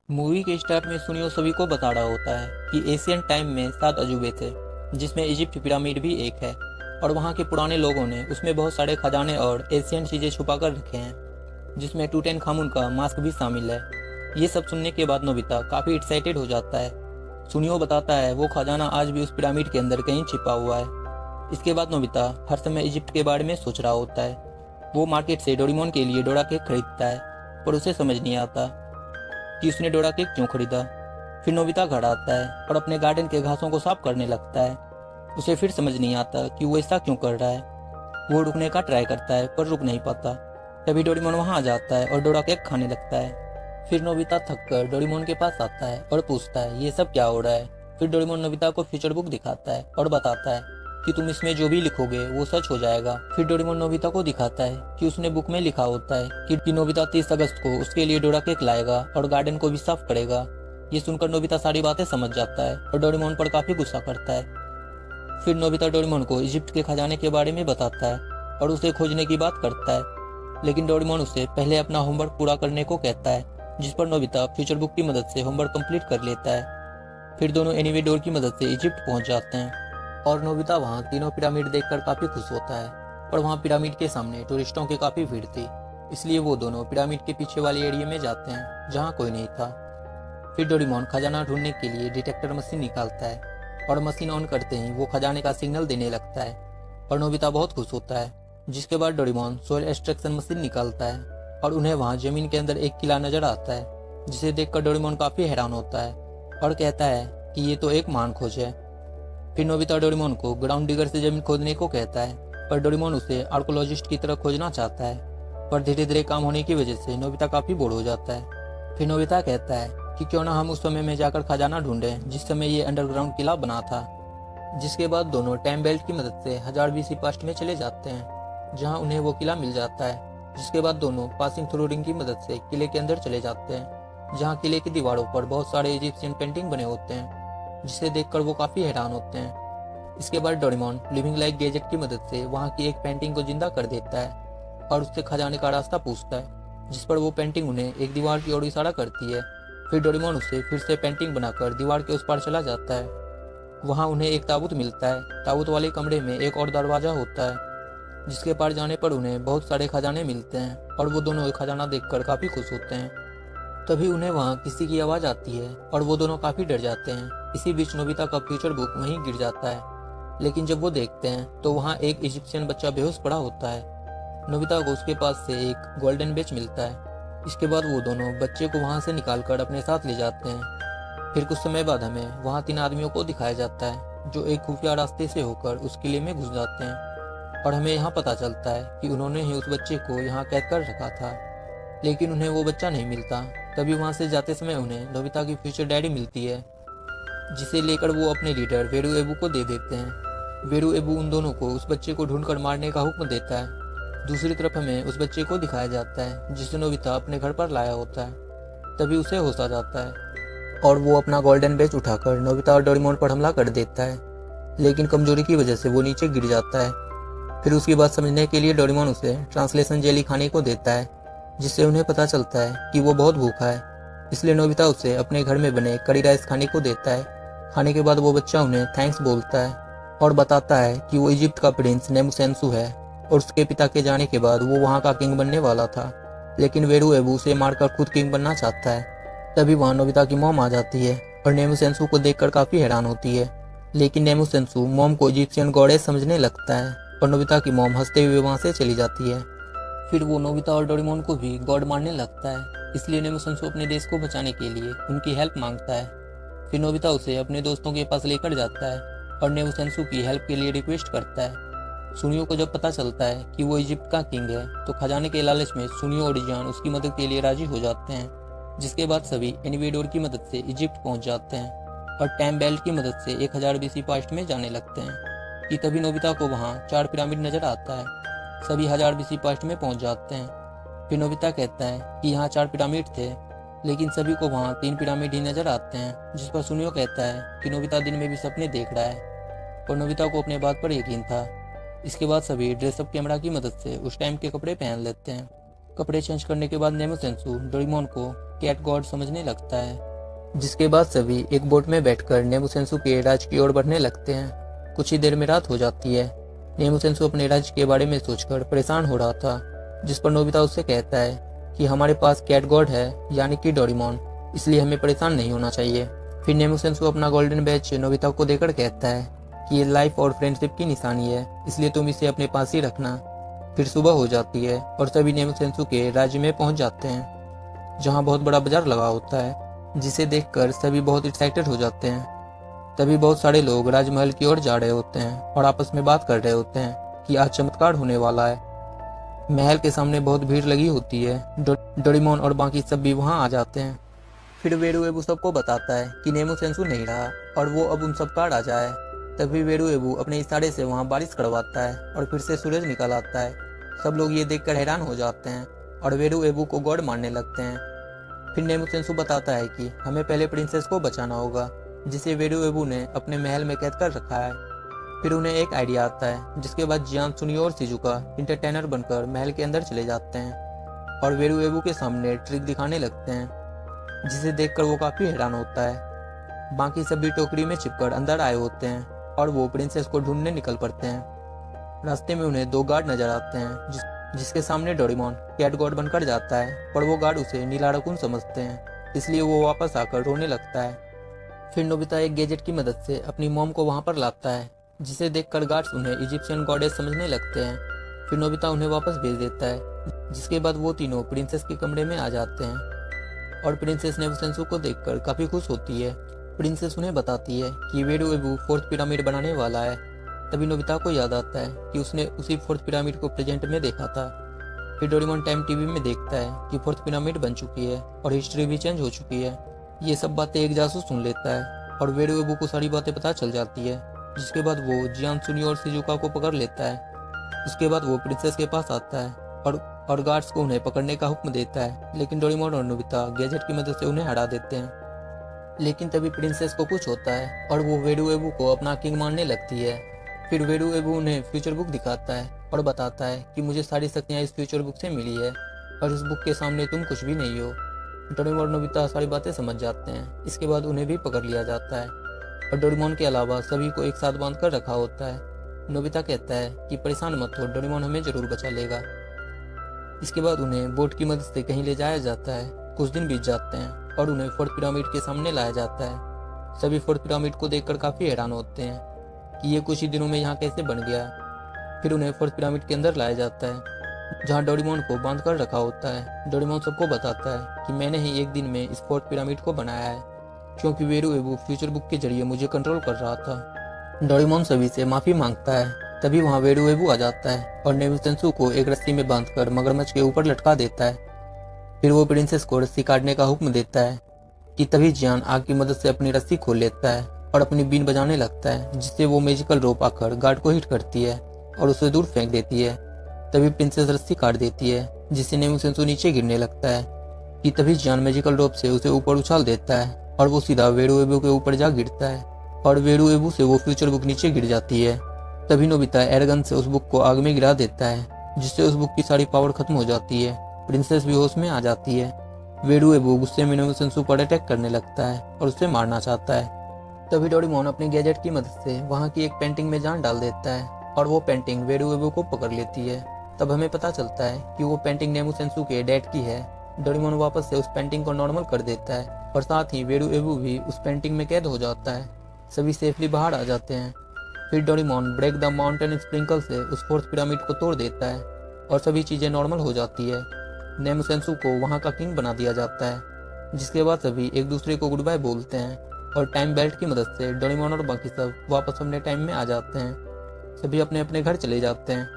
Movie के start में सुनियो सभी को बता रहा होता है कि एशियन टाइम में 7 अजूबे थे, जिसमें इजिप्ट पिरामिड भी एक है और वहाँ के पुराने लोगों ने उसमें बहुत सारे खजाने और एशियन चीज़ें छुपा कर रखे हैं, जिसमें टूटेन खामुन का मास्क भी शामिल है। ये सब सुनने के बाद नोबिता काफ़ी एक्साइटेड हो जाता है। सुनियो बताता है वो खजाना आज भी उस पिरामिड के अंदर कहीं छिपा हुआ है। इसके बाद नोबिता हर समय इजिप्ट के बारे में सोच रहा होता है। वो मार्केट से डोरेमोन के लिए डोरा केक खरीदता है, पर उसे समझ नहीं आता कि उसने डोरा केक क्यों खरीदा। फिर नोबिता घर आता है और अपने गार्डन के घासों को साफ करने लगता है। उसे फिर समझ नहीं आता कि वो ऐसा क्यों कर रहा है। वो रुकने का ट्राई करता है पर रुक नहीं पाता। तभी डोरेमोन वहां आ जाता है और डोरा केक खाने लगता है। फिर नोबिता थक कर डोरेमोन के पास आता है और पूछता है ये सब क्या हो रहा है। फिर डोरेमोन नोबिता को फ्यूचर बुक दिखाता है और बताता है कि तुम इसमें जो भी लिखोगे वो सच हो जाएगा। फिर डोरेमोन नोबिता को दिखाता है कि उसने बुक में लिखा होता है कि नोबिता 30 अगस्त को उसके लिए डोरा केक लाएगा और गार्डन को भी साफ करेगा। ये सुनकर नोबिता सारी बातें समझ जाता है और डोरेमोन पर काफी गुस्सा करता है। फिर नोबिता डोरेमोन को इजिप्ट के खजाने के बारे में बताता है और उसे खोजने की बात करता है, लेकिन डोरेमोन उसे पहले अपना होमवर्क पूरा करने को कहता है, जिस पर नोबिता फ्यूचर बुक की मदद से होमवर्क कंप्लीट कर लेता है। फिर दोनों एनीवे डोर की मदद से इजिप्ट पहुंच जाते हैं और नोबिता वहां तीनों पिरामिड देखकर काफी खुश होता है। पर वहां पिरामिड के सामने टूरिस्टों की काफी भीड़ थी, इसलिए वो दोनों पिरामिड के पीछे वाले एरिया में जाते हैं जहाँ कोई नहीं था। फिर डोरेमोन खजाना ढूंढने के लिए डिटेक्टर मशीन निकालता है और मशीन ऑन करते ही वो खजाने का सिग्नल देने लगता है और नोबिता बहुत खुश होता है। जिसके बाद डोरेमोन सोयल एक्सट्रैक्शन मशीन निकालता है और उन्हें वहां जमीन के अंदर एक किला नजर आता है, जिसे देखकर डोरेमोन काफी हैरान होता है और कहता है कि ये तो एक महान खोज है। फिर नोबिता डोरेमोन को ग्राउंड डिगर से जमीन खोदने को कहता है, पर डोरेमोन उसे आर्कोलॉजिस्ट की तरह खोजना चाहता है। पर धीरे धीरे काम होने की वजह से नोबिता काफी बोर हो जाता है। फिर नोबिता कहता है कि क्यों ना हम उस समय में जाकर खजाना ढूंढें जिस समय ये अंडरग्राउंड किला बना था। जिसके बाद दोनों टाइम बेल्ट की मदद से 1000 BC पास्ट में चले जाते हैं, जहां उन्हें वो किला मिल जाता है। जिसके बाद दोनों पासिंग थ्रू रिंग की मदद से किले के अंदर चले जाते हैं, जहां किले की दीवारों पर बहुत सारे इजिप्शियन पेंटिंग बने होते हैं, जिसे देखकर वो काफी हैरान होते हैं। इसके बाद डोरेमोन लिविंग लाइक गैजेट की मदद से वहां की एक पेंटिंग को जिंदा कर देता है और उससे खजाने का रास्ता पूछता है, जिस पर वो पेंटिंग उन्हें एक दीवार की ओर इशारा करती है। फिर डोरेमोन उसे फिर से पेंटिंग बनाकर दीवार के उस पार चला जाता है। वहां उन्हें एक ताबूत मिलता है। ताबूत वाले कमरे में एक और दरवाजा होता है, जिसके पार जाने पर उन्हें बहुत सारे खजाने मिलते हैं और वो दोनों खजाना देखकर काफी खुश होते हैं। तभी उन्हें वहां किसी की आवाज आती है और वो दोनों काफी डर जाते हैं। इसी बीच नोबिता का फ्यूचर बुक वहीं गिर जाता है, लेकिन जब वो देखते हैं तो वहां एक इजिप्शियन बच्चा बेहोश पड़ा होता है। नोबिता को उसके पास से एक गोल्डन बेच मिलता है। इसके बाद वो दोनों बच्चे को वहां से निकालकर अपने साथ ले जाते हैं। फिर कुछ समय बाद हमें वहां 3 आदमियों को दिखाया जाता है, जो एक खुफिया रास्ते से होकर उस किले में घुस जाते हैं और हमें यहाँ पता चलता है कि उन्होंने ही उस बच्चे को यहाँ कैद कर रखा था, लेकिन उन्हें वो बच्चा नहीं मिलता। तभी वहां से जाते समय उन्हें नोबिता की फ्यूचर डायरी मिलती है, जिसे लेकर वो अपने लीडर वेरू एबू को दे देते हैं। वेरू एबू उन दोनों को उस बच्चे को ढूंढकर मारने का हुक्म देता है। दूसरी तरफ हमें उस बच्चे को दिखाया जाता है जिसे नोबिता अपने घर पर लाया होता है। तभी उसे होश आ जाता है और वो अपना गोल्डन बेच उठाकर नोबिता और डोरेमोन पर हमला कर देता है, लेकिन कमजोरी की वजह से वो नीचे गिर जाता है। फिर उसकी बात समझने के लिए डोरेमोन उसे ट्रांसलेशन जेली खाने को देता है, जिससे उन्हें पता चलता है कि वो बहुत भूखा है। इसलिए नोबिता उसे अपने घर में बने कड़ी राइस खाने को देता है। खाने के बाद वो बच्चा उन्हें थैंक्स बोलता है और बताता है कि वो इजिप्ट का प्रिंस नेमुसेंसु है और उसके पिता के जाने के बाद वो वहाँ का किंग बनने वाला था, लेकिन वेरू एबू उसे मारकर खुद किंग बनना चाहता है। तभी वहाँ नोबिता की मॉम आ जाती है और नेमुसेंसु को देखकर काफी हैरान होती है, लेकिन नेमुसेंसु मॉम को इजिप्शियन गॉडेस समझने लगता है और नोबिता की मॉम हंसते हुए वहाँ से चली जाती है। फिर वो नोबिता और डोरेमोन को भी गॉड मानने लगता है, इसलिए नेमुसेंसु अपने देश को बचाने के लिए उनकी हेल्प मांगता है। फिर नोबिता उसे अपने दोस्तों के पास लेकर जाता है और नेमुसेंसु की हेल्प के लिए रिक्वेस्ट करता है। सुनियो को जब पता चलता है कि वो इजिप्ट का किंग है, तो खजाने के लालच में सुनियो और डिजान उसकी मदद के लिए राजी हो जाते हैं। जिसके बाद सभी एनिवेडोर की मदद से इजिप्ट पहुंच जाते हैं और टाइम बेल्ट की मदद से 1000 BC पास्ट में जाने लगते हैं कि तभी नोबिता को वहां 4 पिरामिड नजर आता है। सभी 1000 BC पास्ट में पहुंच जाते हैं। फिर नोबिता कहता है कि यहाँ 4 पिरामिड थे, लेकिन सभी को वहाँ 3 पिरामिड ही नजर आते हैं। जिस पर सुनियो कहता है कि नोबिता दिन में भी सपने देख रहा है और नोबिता को अपने बात पर यकीन था। इसके बाद सभी ड्रेसअप कैमरा की मदद से उस टाइम के कपड़े पहन लेते हैं। कपड़े चेंज करने के बाद नेमुसेंसु डोरेमोन को कैट गॉड समझने लगता है। जिसके बाद सभी एक बोट में बैठकर नेमुसेंसु के राज्य की ओर बढ़ने लगते हैं। कुछ ही देर में रात हो जाती है। नेमुसेंसु अपने राज्य के बारे में सोचकर परेशान हो रहा था, जिस पर नोबिता उससे कहता है कि हमारे पास कैट गॉड है, यानी कि डोरेमोन, इसलिए हमें परेशान नहीं होना चाहिए। फिर नेमुसेंसु अपना गोल्डन बैच नोबिता को देकर कहता है कि ये लाइफ और फ्रेंडशिप की निशानी है, इसलिए तुम इसे अपने पास ही रखना। फिर सुबह हो जाती है और सभी नेमुसेंसु के राज्य में पहुंच जाते हैं, जहां बहुत बड़ा बाजार लगा होता है, जिसे देखकर सभी बहुत एक्साइटेड हो जाते हैं। तभी बहुत सारे लोग राजमहल की ओर जा रहे होते हैं और आपस में बात कर रहे होते हैं कि आज चमत्कार होने वाला है। महल के सामने बहुत भीड़ लगी होती है। डोरेमोन और बाकी सब भी वहां आ जाते हैं। फिर वेरुएबू सबको बताता है कि नेमुसेंसु नहीं रहा और वो अब उन सब का राजा है। तभी वेरुएबू अपने इशारे से वहां बारिश करवाता है और फिर से सूरज निकल आता है। सब लोग ये देखकर हैरान हो जाते हैं और वेरुएबू को गॉड मानने लगते हैं। फिर नेमुसेंसु बताता है कि हमें पहले प्रिंसेस को बचाना होगा, जिसे वेरुएबू ने अपने महल में कैद कर रखा है। फिर उन्हें एक आइडिया आता है, जिसके बाद जियान, सुनियो और शिजुका इंटरटेनर बनकर महल के अंदर चले जाते हैं और वेरुएबू के सामने ट्रिक दिखाने लगते हैं, जिसे देखकर वो काफी हैरान होता है। बाकी सभी टोकरी में छिपकर अंदर आए होते हैं और वो प्रिंसेस को ढूंढने निकल पड़ते हैं। रास्ते में उन्हें 2 गार्ड नजर आते हैं, जिसके सामने डोरेमोन कैट गॉड बनकर जाता है, पर वो गार्ड उसे नीला रकून समझते हैं, इसलिए वो वापस आकर रोने लगता है। फिर नोबिता एक गैजेट की मदद से अपनी मॉम को वहां पर लाता है, जिसे देखकर गार्ड्स उन्हें इजिप्शियन गॉडेस समझने लगते हैं। फिर नोबिता उन्हें वापस भेज देता है, जिसके बाद वो तीनों प्रिंसेस के कमरे में आ जाते हैं और प्रिंसेस नेमुसेंसु को देखकर काफी खुश होती है। प्रिंसेस उन्हें बताती है कि वेरुएबू 4th पिरामिड बनाने वाला है। तभी नोबिता को याद आता है कि उसने उसी 4th पिरामिड को प्रेजेंट में देखा था। फिर डोरेमोन टाइम टीवी में देखता है कि 4th पिरामिड बन चुकी है और हिस्ट्री भी चेंज हो चुकी है। ये सब बातें एक जासूस सुन लेता है और वेरुएबू को सारी बातें पता चल जाती है, जिसके बाद वो जियान, सुनियो और शिजुका को पकड़ लेता है। उसके बाद वो प्रिंसेस के पास आता है और गार्ड्स को उन्हें पकड़ने का हुक्म देता है, लेकिन डोरेमोन और नोबिता गैजेट की मदद से उन्हें हरा देते हैं। लेकिन तभी प्रिंसेस को कुछ होता है और वो वेरुएबू को अपना किंग मानने लगती है। फिर वेरुएबू उन्हें फ्यूचर बुक दिखाता है और बताता है कि मुझे सारी शक्तियाँ इस फ्यूचर बुक से मिली है और इस बुक के सामने तुम कुछ भी नहीं हो। डोरेमोन और नोबिता सारी बातें समझ जाते हैं। इसके बाद उन्हें भी पकड़ लिया जाता है और डोरेमोन के अलावा सभी को एक साथ बांध कर रखा होता है। नोबिता कहता है कि परेशान मत हो, डोरेमोन हमें जरूर बचा लेगा। इसके बाद उन्हें बोट की मदद से कहीं ले जाया जाता है। कुछ दिन बीत जाते हैं और उन्हें 4th पिरामिड के सामने लाया जाता है। सभी 4th पिरामिड को देखकर काफी हैरान होते हैं कि ये कुछ ही दिनों में यहाँ कैसे बन गया। फिर उन्हें 4th पिरामिड के अंदर लाया जाता है, जहाँ डोरेमोन को बांध कर रखा होता है। डोरेमोन सबको बताता है कि मैंने ही एक दिन में इस 4th पिरामिड को बनाया है, क्योंकि वेरुएबू फ्यूचर बुक के जरिए मुझे कंट्रोल कर रहा था। डोरेमोन सभी से माफी मांगता है। तभी वहाँ वेरुएबू आ जाता है और नेमुसेंसु को एक रस्सी में बांधकर मगरमच्छ के ऊपर लटका देता है। फिर वो प्रिंसेस को रस्सी काटने का हुक्म देता है कि तभी जियान आग की मदद से अपनी रस्सी खोल लेता है और अपनी बीन बजाने लगता है, जिससे वो मैजिकल रोप आकर गार्ड को हिट करती है और उसे दूर फेंक देती है। तभी प्रिंसेस रस्सी काट देती है, जिससे नेमुसेंसु नीचे गिरने लगता है कि तभी जियान मैजिकल रोप से उसे ऊपर उछाल देता है और वो सीधा वेरुएबू के ऊपर जा गिरता है और वेरुएबू से वो फ्यूचर बुक नीचे गिर जाती है। तभी नोबिता एयरगन से उस बुक को आग में गिरा देता है, जिससे उस बुक की सारी पावर खत्म हो जाती है। प्रिंसेस भी होश में आ जाती है। वेरुएबू गुस्से में नेमुसेंसु पर अटैक करने लगता है और उसे मारना चाहता है। तभी डोरेमोन अपने गैजेट की मदद से वहाँ की एक पेंटिंग में जान डाल देता है और वो पेंटिंग वेरुएबू को पकड़ लेती है। तब हमें पता चलता है कि वो पेंटिंग नेमुसेंसु के डैड की है। डोरेमोन वापस से उस पेंटिंग को नॉर्मल कर देता है और साथ ही वेरुएबू भी उस पेंटिंग में कैद हो जाता है। सभी सेफली बाहर आ जाते हैं। फिर Doraemon break the mountain sprinkle से उस 4th पिरामिड को तोड़ देता है और सभी चीजें नॉर्मल हो जाती है। नेमुसेंसु को वहां का किंग बना दिया जाता है, जिसके बाद सभी एक दूसरे को गुड बाय बोलते हैं और टाइम बेल्ट की मदद से डोरेमोन और बाकी सब वापस अपने टाइम में आ जाते हैं। सभी अपने अपने घर चले जाते हैं।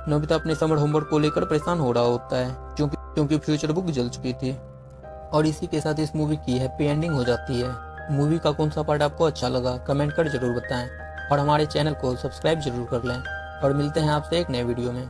नोबिता अपने समर होमवर्क को लेकर परेशान हो रहा होता है, क्योंकि फ्यूचर बुक जल चुकी थी। और इसी के साथ इस मूवी की हैप्पी एंडिंग हो जाती है। मूवी का कौन सा पार्ट आपको अच्छा लगा कमेंट कर जरूर बताएं और हमारे चैनल को सब्सक्राइब जरूर कर लें और मिलते हैं आपसे एक नए वीडियो में।